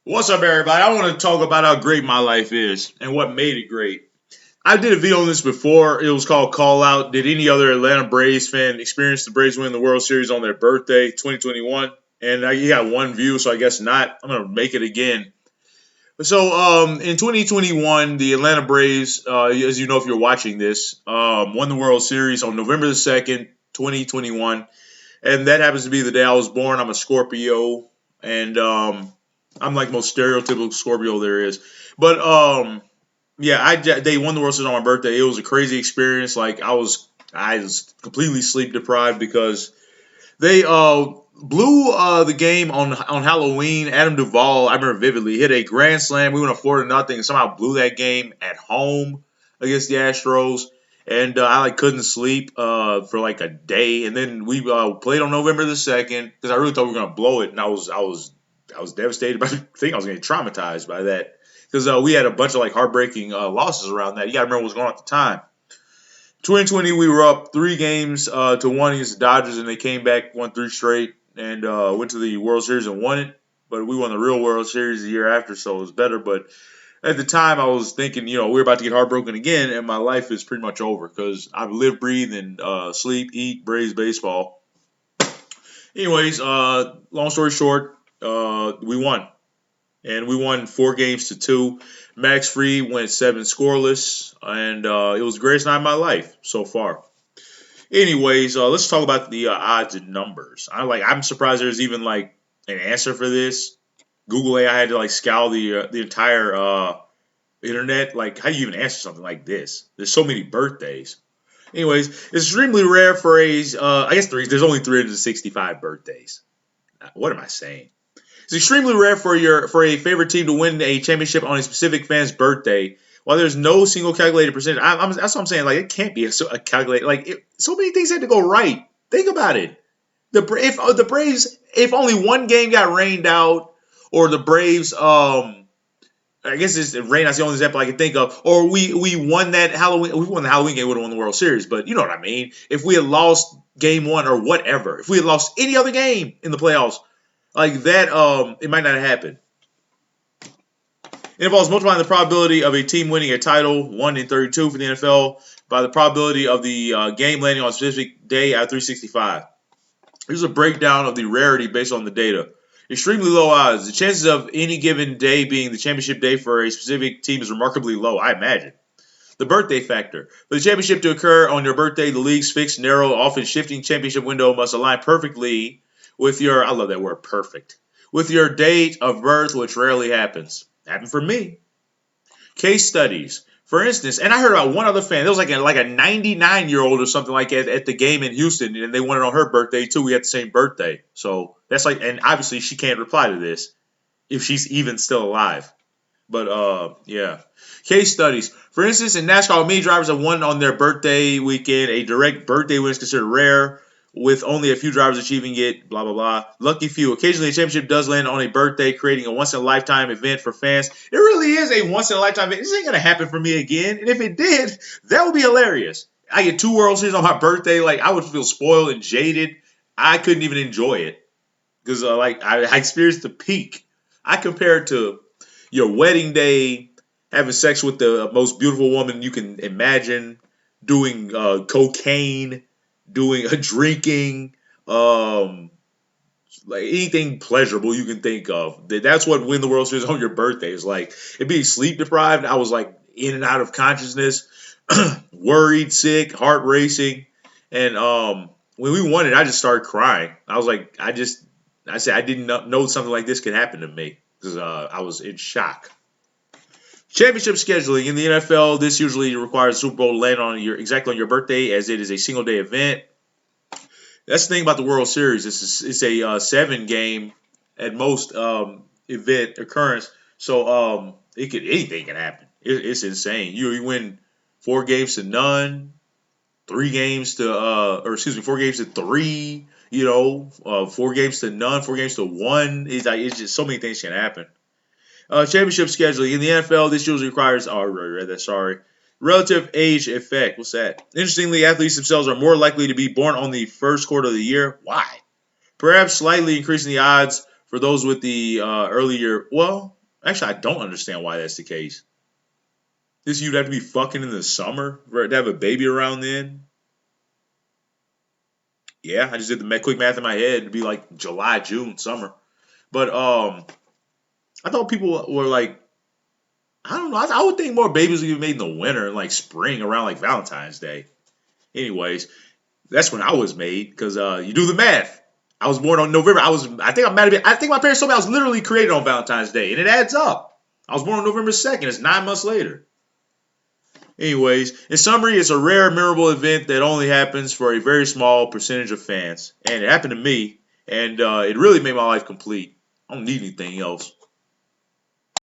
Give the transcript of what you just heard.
What's up, everybody? I want to talk about how great my life is and what made it great. I did a video on this before. It was called Call Out. Did any other Atlanta Braves fan experience the Braves winning the World Series on their birthday, 2021? And you got one view, so I guess not. I'm going to make it again. So, in 2021, the Atlanta Braves, as you know if you're watching this, won the World Series on November the 2nd, 2021. And that happens to be the day I was born. I'm a Scorpio. And I'm like most stereotypical Scorpio there is. But yeah, they won the World Series on my birthday. It was a crazy experience. Like I was completely sleep deprived because they blew the game on Halloween. Adam Duvall, I remember vividly, hit a grand slam. We went up 4-0 and somehow blew that game at home against the Astros. And I like couldn't sleep for like a day, and then we played on November the 2nd because I really thought we were gonna blow it, and I was devastated. By, I think I was gonna get traumatized by that because we had a bunch of like heartbreaking losses around that. You gotta remember what was going on at the time. 2020, we were up 3 games to 1 against the Dodgers, and they came back, won 3 straight, and went to the World Series and won it. But we won the real World Series the year after, so it was better. But at the time, I was thinking, we're about to get heartbroken again, and my life is pretty much over because I've lived, breathe, and sleep, eat Braves baseball. Anyways, long story short, we won, and we won 4 games to 2. Max Fried went 7 scoreless, and it was the greatest night of my life so far. Anyways, let's talk about the odds and numbers. I'm surprised there's even like an answer for this. Google AI had to like scour the entire internet. Like, how do you even answer something like this? There's so many birthdays. Anyways, it's extremely rare for I guess there's only 365 birthdays. What am I saying? It's extremely rare for a favorite team to win a championship on a specific fan's birthday. While there's no single calculated percentage, that's what I'm saying. Like, it can't be a calculated. So many things had to go right. Think about it. The Braves, if only one game got rained out, or the Braves, I guess it's rain. That's the only example I can think of. Or we won that Halloween. We won the Halloween game. Would have won the World Series. But you know what I mean. If we had lost game one or whatever, if we had lost any other game in the playoffs like that, it might not have happened. It involves multiplying the probability of a team winning a title, 1 in 32 for the NFL, by the probability of the game landing on a specific day at 365. Here's a breakdown of the rarity based on the data. Extremely low odds. The chances of any given day being the championship day for a specific team is remarkably low, I imagine. The birthday factor. For the championship to occur on your birthday, the league's fixed, narrow, often shifting championship window must align perfectly with your, I love that word, perfect, with your date of birth, which rarely happens. Happened for me. Case studies. For instance, and I heard about one other fan. There was like a 99-year-old or something like at the game in Houston, and they won it on her birthday too. We had the same birthday, so that's like, and obviously she can't reply to this if she's even still alive. But yeah. Case studies. For instance, in NASCAR, many drivers have won on their birthday weekend. A direct birthday win is considered rare, with only a few drivers achieving it. Blah blah blah. Lucky few. Occasionally, a championship does land on a birthday, creating a once in a lifetime event for fans. It really is a once in a lifetime event. This ain't gonna happen for me again. And if it did, that would be hilarious. I get 2 World Series on my birthday. Like, I would feel spoiled and jaded. I couldn't even enjoy it because I experienced the peak. I compare it to your wedding day, having sex with the most beautiful woman you can imagine, doing cocaine, doing drinking, um, like anything pleasurable you can think of. That's what win the World Series on your birthday is like. It being sleep deprived, I was like in and out of consciousness, worried, sick, heart racing, and when we won it, I just started crying. I was like, I said I didn't know something like this could happen to me because I was in shock. Championship scheduling in the NFL. This usually requires Super Bowl to land on exactly on your birthday, as it is a single day event. That's the thing about the World Series. It's a 7 game at most event occurrence. So anything can happen. It's insane. You win 4 games to none, 3 games to or excuse me, 4 games to 3. 4 games to none, 4 games to 1. It's just so many things can happen. Championship scheduling in the NFL. This usually requires. Oh, I read that. Sorry. Relative age effect. What's that? Interestingly, athletes themselves are more likely to be born on the first quarter of the year. Why? Perhaps slightly increasing the odds For those with the earlier, well, actually, I don't understand why that's the case. This you'd have to be fucking in the summer to have a baby around then. Yeah, I just did the quick math in my head. It'd be like July, June, summer. But I thought people were like, I don't know. I would think more babies would get made in the winter and like spring around like Valentine's Day. Anyways, that's when I was made because you do the math. I was born on November. I think I think my parents told me I was literally created on Valentine's Day, and it adds up. I was born on November 2nd. It's 9 months later. Anyways, in summary, it's a rare, memorable event that only happens for a very small percentage of fans, and it happened to me, and it really made my life complete. I don't need anything else.